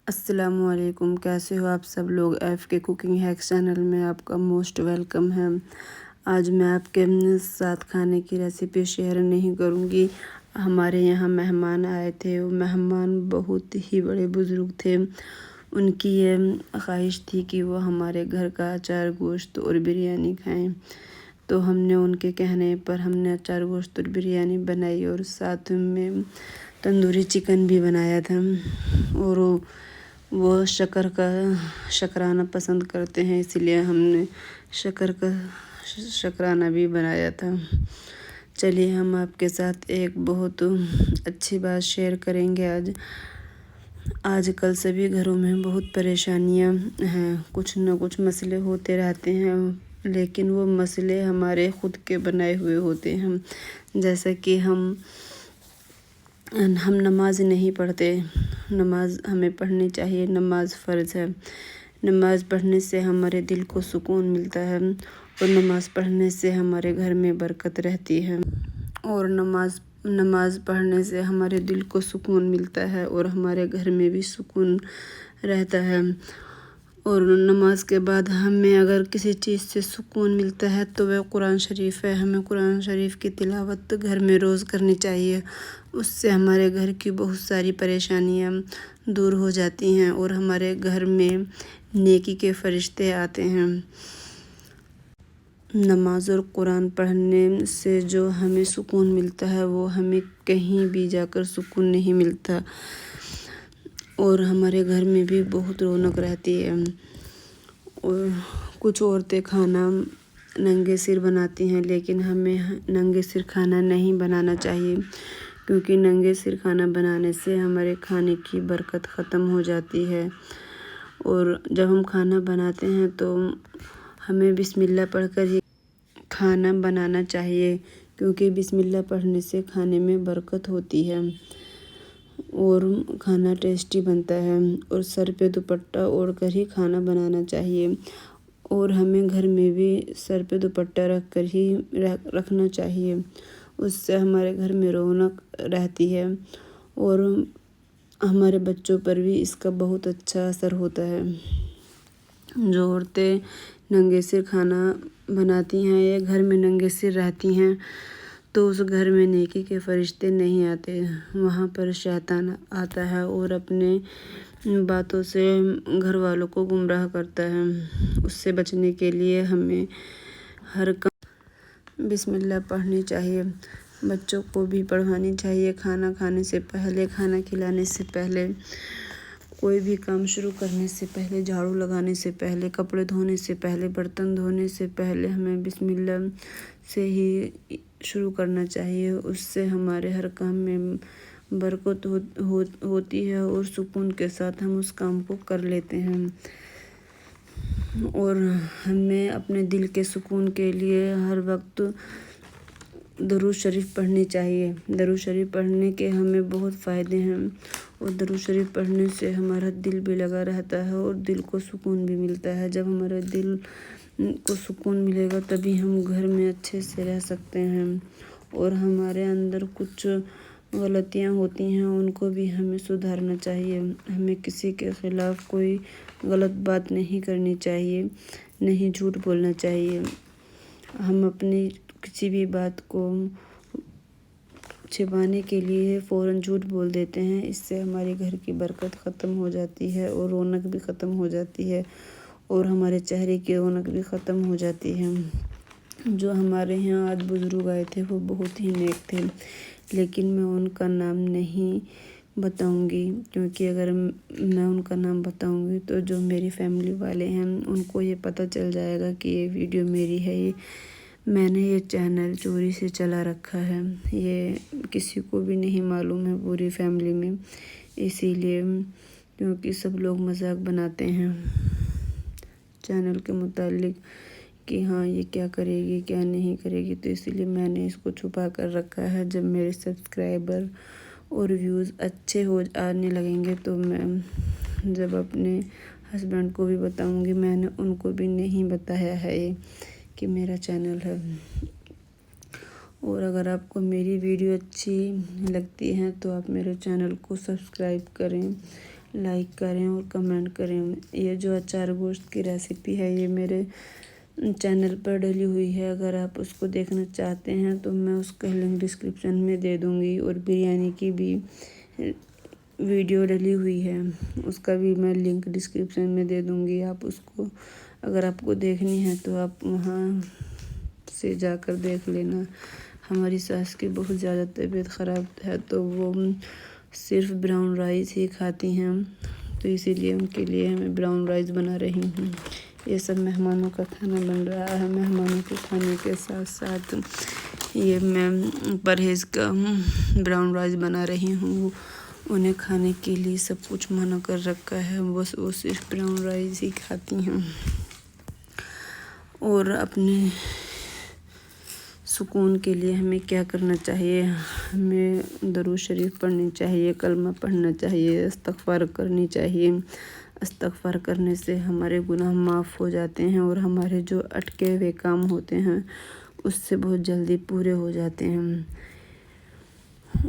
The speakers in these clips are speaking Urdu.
السلام علیکم، کیسے ہو آپ سب لوگ؟ ایف کے کوکنگ ہیکس چینل میں آپ کا موسٹ ویلکم ہے۔ آج میں آپ کے ساتھ کھانے کی ریسیپی شیئر نہیں کروں گی۔ ہمارے یہاں مہمان آئے تھے، وہ مہمان بہت ہی بڑے بزرگ تھے۔ ان کی یہ خواہش تھی کہ وہ ہمارے گھر کا اچار گوشت اور بریانی کھائیں، تو ہم نے ان کے کہنے پر ہم نے اچار گوشت اور بریانی بنائی اور ساتھ میں تندوری چکن بھی بنایا تھا۔ اور وہ شکرانہ پسند کرتے ہیں، اس لیے ہم نے شکرانہ بھی بنایا تھا۔ چلیے ہم آپ کے ساتھ ایک بہت اچھی بات شیئر کریں گے۔ آج کل سبھی گھروں میں بہت پریشانیاں ہیں، کچھ نہ کچھ مسئلے ہوتے رہتے ہیں، لیکن وہ مسئلے ہمارے خود کے بنائے ہوئے ہوتے ہیں۔ جیسا کہ ہم نماز نہیں پڑھتے، نماز ہمیں پڑھنی چاہیے، نماز فرض ہے۔ نماز پڑھنے سے ہمارے دل کو سکون ملتا ہے اور نماز پڑھنے سے ہمارے گھر میں برکت رہتی ہے۔ اور نماز پڑھنے سے ہمارے دل کو سکون ملتا ہے اور ہمارے گھر میں بھی سکون رہتا ہے۔ اور نماز کے بعد ہمیں اگر کسی چیز سے سکون ملتا ہے تو وہ قرآن شریف ہے۔ ہمیں قرآن شریف کی تلاوت گھر میں روز کرنی چاہیے، اس سے ہمارے گھر کی بہت ساری پریشانیاں دور ہو جاتی ہیں اور ہمارے گھر میں نیکی کے فرشتے آتے ہیں۔ نماز اور قرآن پڑھنے سے جو ہمیں سکون ملتا ہے وہ ہمیں کہیں بھی جا کر سکون نہیں ملتا، اور ہمارے گھر میں بھی بہت رونق رہتی ہے۔ اور کچھ عورتیں کھانا ننگے سر بناتی ہیں، لیکن ہمیں ننگے سر کھانا نہیں بنانا چاہیے، کیونکہ ننگے سر کھانا بنانے سے ہمارے کھانے کی برکت ختم ہو جاتی ہے۔ اور جب ہم کھانا بناتے ہیں تو ہمیں بسم اللہ پڑھ کر ہی کھانا بنانا چاہیے، کیونکہ بسم اللہ پڑھنے سے کھانے میں برکت ہوتی ہے اور کھانا ٹیسٹی بنتا ہے۔ اور سر پہ دوپٹہ اوڑھ کر ہی کھانا بنانا چاہیے، اور ہمیں گھر میں بھی سر پہ دوپٹہ رکھ کر ہی رکھنا چاہیے، اس سے ہمارے گھر میں رونق رہتی ہے اور ہمارے بچوں پر بھی اس کا بہت اچھا اثر ہوتا ہے۔ جو عورتیں ننگے سر کھانا بناتی ہیں یا گھر میں ننگے سر رہتی ہیں تو اس گھر میں نیکی کے فرشتے نہیں آتے، وہاں پر شیطان آتا ہے اور اپنے باتوں سے گھر والوں کو گمراہ کرتا ہے۔ اس سے بچنے کے لیے ہمیں ہر کام بسم اللہ پڑھنی چاہیے، بچوں کو بھی پڑھانی چاہیے۔ کھانا کھانے سے پہلے، کھانا کھلانے سے پہلے، کوئی بھی کام شروع کرنے سے پہلے، جھاڑو لگانے سے پہلے، کپڑے دھونے سے پہلے، برتن دھونے سے پہلے ہمیں بسم اللہ سے ہی شروع کرنا چاہیے۔ اس سے ہمارے ہر کام میں برکت ہوتی ہے اور سکون کے ساتھ ہم اس کام کو کر لیتے ہیں۔ اور ہمیں اپنے دل کے سکون کے لیے ہر وقت درود شریف پڑھنی چاہیے۔ درود شریف پڑھنے کے ہمیں بہت فائدے ہیں، اور درود شریف پڑھنے سے ہمارا دل بھی لگا رہتا ہے اور دل کو سکون بھی ملتا ہے۔ جب ہمارے دل کو سکون ملے گا تبھی ہم گھر میں اچھے سے رہ سکتے ہیں، اور ہمارے اندر کچھ غلطیاں ہوتی ہیں ان کو بھی ہمیں سدھارنا چاہیے۔ ہمیں کسی کے خلاف کوئی غلط بات نہیں کرنی چاہیے، نہیں جھوٹ بولنا چاہیے۔ ہم اپنی کسی بھی بات کو چھپانے کے لیے فوراً جھوٹ بول دیتے ہیں، اس سے ہمارے گھر کی برکت ختم ہو جاتی ہے اور رونق بھی ختم ہو جاتی ہے، اور ہمارے چہرے کی رونق بھی ختم ہو جاتی ہے۔ جو ہمارے یہاں آج بزرگ آئے تھے وہ بہت ہی نیک تھے، لیکن میں ان کا نام نہیں بتاؤں گی، کیونکہ اگر میں ان کا نام بتاؤں گی تو جو میری فیملی والے ہیں ان کو یہ پتہ چل جائے گا کہ یہ ویڈیو میری ہے، میں نے یہ چینل چوری سے چلا رکھا ہے، یہ کسی کو بھی نہیں معلوم ہے پوری فیملی میں، اسی لیے کیونکہ سب لوگ مذاق بناتے ہیں چینل کے متعلق کہ ہاں یہ کیا کرے گی کیا نہیں کرے گی، تو اسی لیے میں نے اس کو چھپا کر رکھا ہے۔ جب میرے سبسکرائبر اور ویوز اچھے آنے لگیں گے تو میں جب اپنے ہسبینڈ کو بھی بتاؤں گی، میں نے ان کو بھی نہیں بتایا ہے یہ کہ میرا چینل ہے۔ اور اگر آپ کو میری ویڈیو اچھی لگتی ہے تو آپ میرے چینل کو سبسکرائب کریں، لائک کریں اور کمنٹ کریں۔ یہ جو اچار گوشت کی ریسیپی ہے یہ میرے چینل پر ڈلی ہوئی ہے، اگر آپ اس کو دیکھنا چاہتے ہیں تو میں اس کا لنک ڈسکرپشن میں دے دوں گی، اور بریانی کی بھی ویڈیو ڈلی ہوئی ہے، اس کا بھی میں لنک ڈسکرپشن میں دے دوں گی۔ آپ اس کو اگر آپ کو دیکھنی ہے تو آپ وہاں سے جا کر دیکھ لینا۔ ہماری ساس کی بہت زیادہ طبیعت خراب ہے تو وہ صرف براؤن رائس ہی کھاتی ہیں، تو اسی لیے ان کے لیے میں براؤن رائس بنا رہی ہوں۔ یہ سب مہمانوں کا کھانا بن رہا ہے۔ مہمانوں کے کھانے کے ساتھ ساتھ یہ میں پرہیز کا براؤن رائس بنا رہی ہوں۔ انہیں کھانے کے لیے سب کچھ منع کر رکھا ہے، بس وہ صرف براؤن رائس ہی کھاتی ہیں۔ اور اپنے سکون کے لیے ہمیں کیا کرنا چاہیے؟ ہمیں درود شریف پڑھنی چاہیے، کلمہ پڑھنا چاہیے، استغفار کرنی چاہیے۔ استغفار کرنے سے ہمارے گناہ معاف ہو جاتے ہیں اور ہمارے جو اٹکے ہوئے کام ہوتے ہیں اس سے بہت جلدی پورے ہو جاتے ہیں۔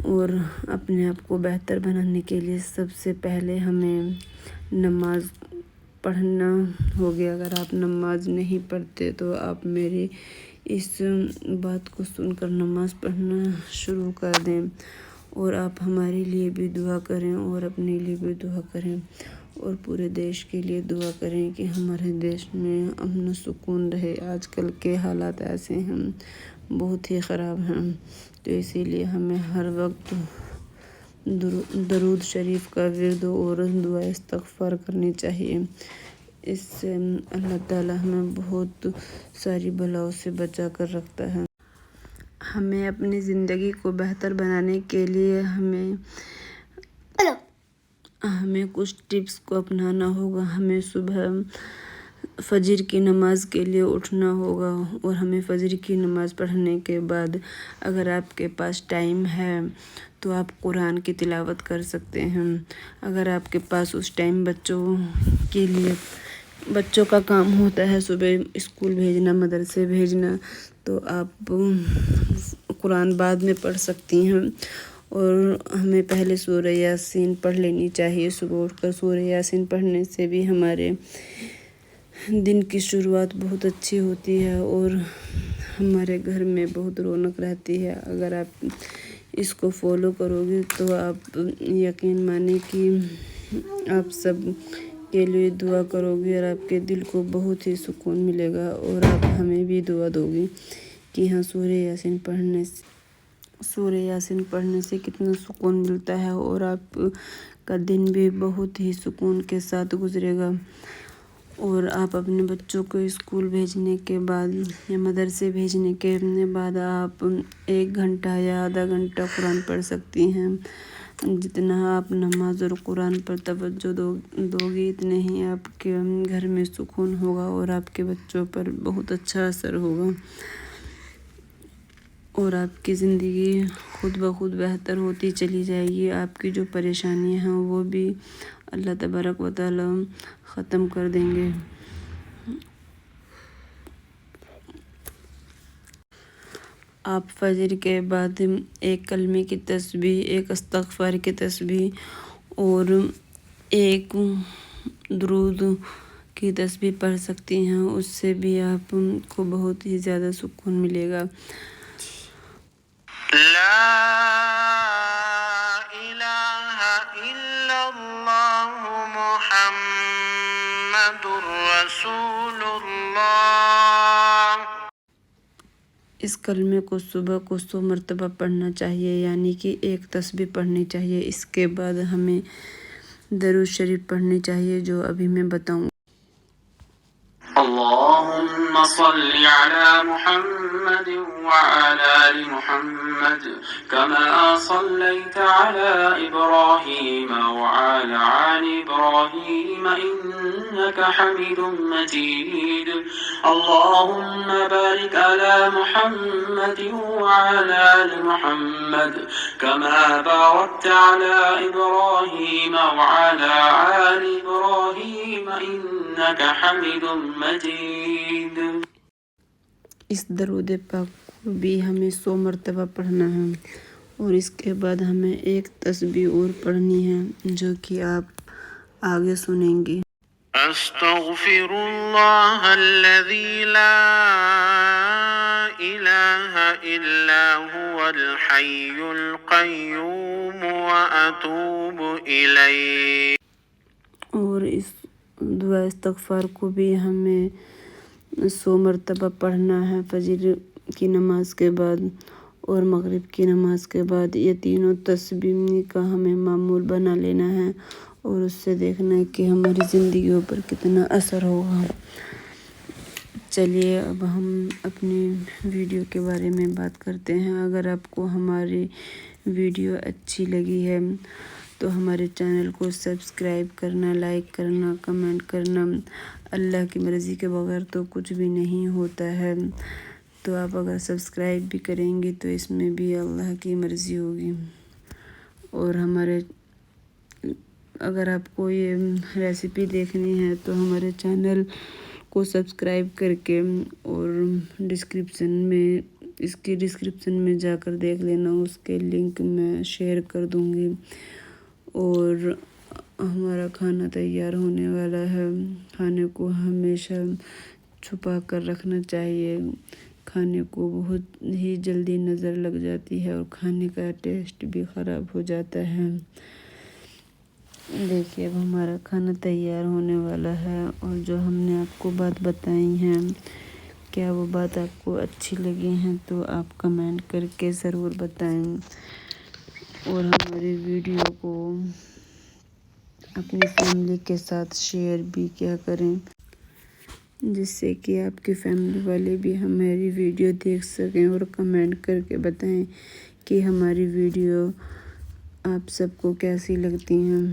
اور اپنے آپ کو بہتر بنانے کے لیے سب سے پہلے ہمیں نماز پڑھنا ہوگی۔ اگر آپ نماز نہیں پڑھتے تو آپ میری اس بات کو سن کر نماز پڑھنا شروع کر دیں، اور آپ ہمارے لیے بھی دعا کریں اور اپنے لیے بھی دعا کریں، اور پورے دیش کے لیے دعا کریں کہ ہمارے دیش میں امن و سکون رہے۔ آج کل کے حالات ایسے ہیں، بہت ہی خراب ہیں، تو اسی لیے ہمیں ہر وقت درود شریف کا ورد اور دعا استغفار کرنی چاہیے۔ اس سے اللہ تعالیٰ ہمیں بہت ساری بلاؤں سے بچا کر رکھتا ہے۔ ہمیں اپنی زندگی کو بہتر بنانے کے لیے ہمیں کچھ ٹپس کو اپنانا ہوگا۔ ہمیں صبح فجر کی نماز کے لیے اٹھنا ہوگا، اور ہمیں فجر کی نماز پڑھنے کے بعد اگر آپ کے پاس ٹائم ہے تو آپ قرآن کی تلاوت کر سکتے ہیں۔ اگر آپ کے پاس اس ٹائم بچوں کا کام ہوتا ہے صبح اسکول بھیجنا، مدرسے بھیجنا، تو آپ قرآن بعد میں پڑھ سکتی ہیں۔ اور ہمیں پہلے سورہ یاسین پڑھ لینی چاہیے۔ صبح اٹھ کر سورہ یاسین پڑھنے سے بھی ہمارے دن کی شروعات بہت اچھی ہوتی ہے اور ہمارے گھر میں بہت رونق رہتی ہے۔ اگر آپ اس کو فالو کرو گی تو آپ یقین مانیں کہ آپ سب کے لیے دعا کرو گی اور آپ کے دل کو بہت ہی سکون ملے گا، اور آپ ہمیں بھی دعا دو گی کہ ہاں سورہ یاسین پڑھنے سے کتنا سکون ملتا ہے، اور آپ کا دن بھی بہت ہی سکون کے ساتھ گزرے گا۔ اور آپ اپنے بچوں کو اسکول بھیجنے کے بعد یا مدرسے بھیجنے کے بعد آپ 1 گھنٹہ یا آدھا گھنٹہ قرآن پڑھ سکتی ہیں۔ جتنا آپ نماز اور قرآن پر توجہ دو گی اتنے ہی آپ کے گھر میں سکون ہوگا اور آپ کے بچوں پر بہت اچھا اثر ہوگا، اور آپ کی زندگی خود بخود بہتر ہوتی چلی جائے گی۔ آپ کی جو پریشانیاں ہیں وہ بھی اللہ تبارک و تعالیٰ ختم کر دیں گے۔ آپ فجر کے بعد ایک کلمے کی تسبیح، ایک استغفار کی تسبیح اور ایک درود کی تسبیح پڑھ سکتی ہیں، اس سے بھی آپ کو بہت ہی زیادہ سکون ملے گا۔ لا الہ الا اللہ محمد رسول اللہ۔ اس کلمے کو صبح کو 100 مرتبہ پڑھنا چاہیے، یعنی کہ ایک تسبیح پڑھنی چاہیے۔ اس کے بعد ہمیں درود شریف پڑھنی چاہیے جو ابھی میں بتاؤں گا۔ اللهم صل على محمد وعلى آل محمد كما صليت على إبراهيم وعلى آل إبراهيم إنك حميد مجيد اللهم بارك على محمد وعلى آل محمد كما باركت على إبراهيم وعلى آل إبراهيم إنك حميد مجيد۔ اس درود پاک کو بھی ہمیں 100 مرتبہ پڑھنا ہے، اور اس کے بعد ہمیں ایک تسبیح اور پڑھنی ہے جو کہ آپ آگے سنیں گے۔ استغفر اللہ الذی لا الہ الا هو الحی القیوم واتوب الیہ۔ اور اس دعا استغفار کو بھی ہمیں 100 مرتبہ پڑھنا ہے، فجر کی نماز کے بعد اور مغرب کی نماز کے بعد۔ یہ تینوں تسبیح کا ہمیں معمول بنا لینا ہے اور اس سے دیکھنا ہے کہ ہماری زندگیوں پر کتنا اثر ہوگا۔ چلیے اب ہم اپنی ویڈیو کے بارے میں بات کرتے ہیں۔ اگر آپ کو ہماری ویڈیو اچھی لگی ہے تو ہمارے چینل کو سبسکرائب کرنا، لائک کرنا، کمنٹ کرنا۔ اللہ کی مرضی کے بغیر تو کچھ بھی نہیں ہوتا ہے، تو آپ اگر سبسکرائب بھی کریں گے تو اس میں بھی اللہ کی مرضی ہوگی۔ اور اگر آپ کو یہ ریسیپی دیکھنی ہے تو ہمارے چینل کو سبسکرائب کر کے اور اس کی ڈسکرپشن میں جا کر دیکھ لینا، اس کے لنک میں شیئر کر دوں گی۔ اور ہمارا کھانا تیار ہونے والا ہے۔ کھانے کو ہمیشہ چھپا کر رکھنا چاہیے، کھانے کو بہت ہی جلدی نظر لگ جاتی ہے اور کھانے کا ٹیسٹ بھی خراب ہو جاتا ہے۔ دیکھیے اب ہمارا کھانا تیار ہونے والا ہے، اور جو ہم نے آپ کو بات بتائی ہیں، کیا وہ بات آپ کو اچھی لگی ہیں تو آپ کمنٹ کر کے ضرور بتائیں، اور ہماری ویڈیو کو اپنی فیملی کے ساتھ شیئر بھی کیا کریں، جس سے کہ آپ کی فیملی والے بھی ہماری ویڈیو دیکھ سکیں اور کمنٹ کر کے بتائیں کہ ہماری ویڈیو آپ سب کو کیسی لگتی ہیں۔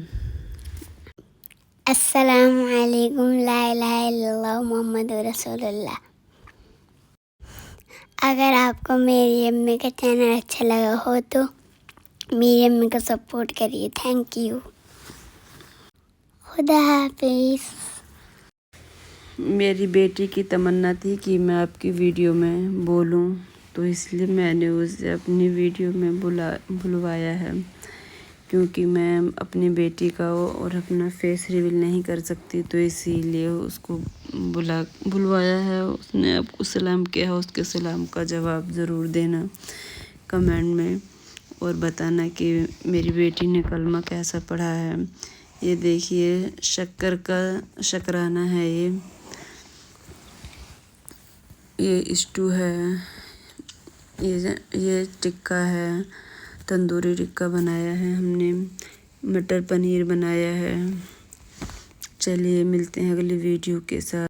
السلام علیکم، لا الہ الا اللہ محمد رسول اللہ۔ اگر آپ کو میری امی کا چینل اچھا لگا ہو تو میری امی کو سپورٹ کریے۔ تھینک یو، خدا حافظ۔ میری بیٹی کی تمنا تھی کہ میں آپ کی ویڈیو میں بولوں، تو اس لیے میں نے اسے اپنی ویڈیو میں بلوایا ہے، کیونکہ میں اپنی بیٹی کا اور اپنا فیس ریویل نہیں کر سکتی، تو اسی لیے اس کو بلوایا ہے۔ اس نے آپ کو سلام کیا ہے، اس کے سلام کا جواب ضرور دینا کمنٹ میں، اور بتانا کہ میری بیٹی نے کلمہ کیسا پڑھا ہے۔ یہ دیکھیے شکر کا شکرانہ ہے، یہ اسٹو ہے، یہ ٹکا ہے، تندوری ٹکا بنایا ہے ہم نے، مٹر پنیر بنایا ہے۔ چلیے ملتے ہیں اگلی ویڈیو کے ساتھ۔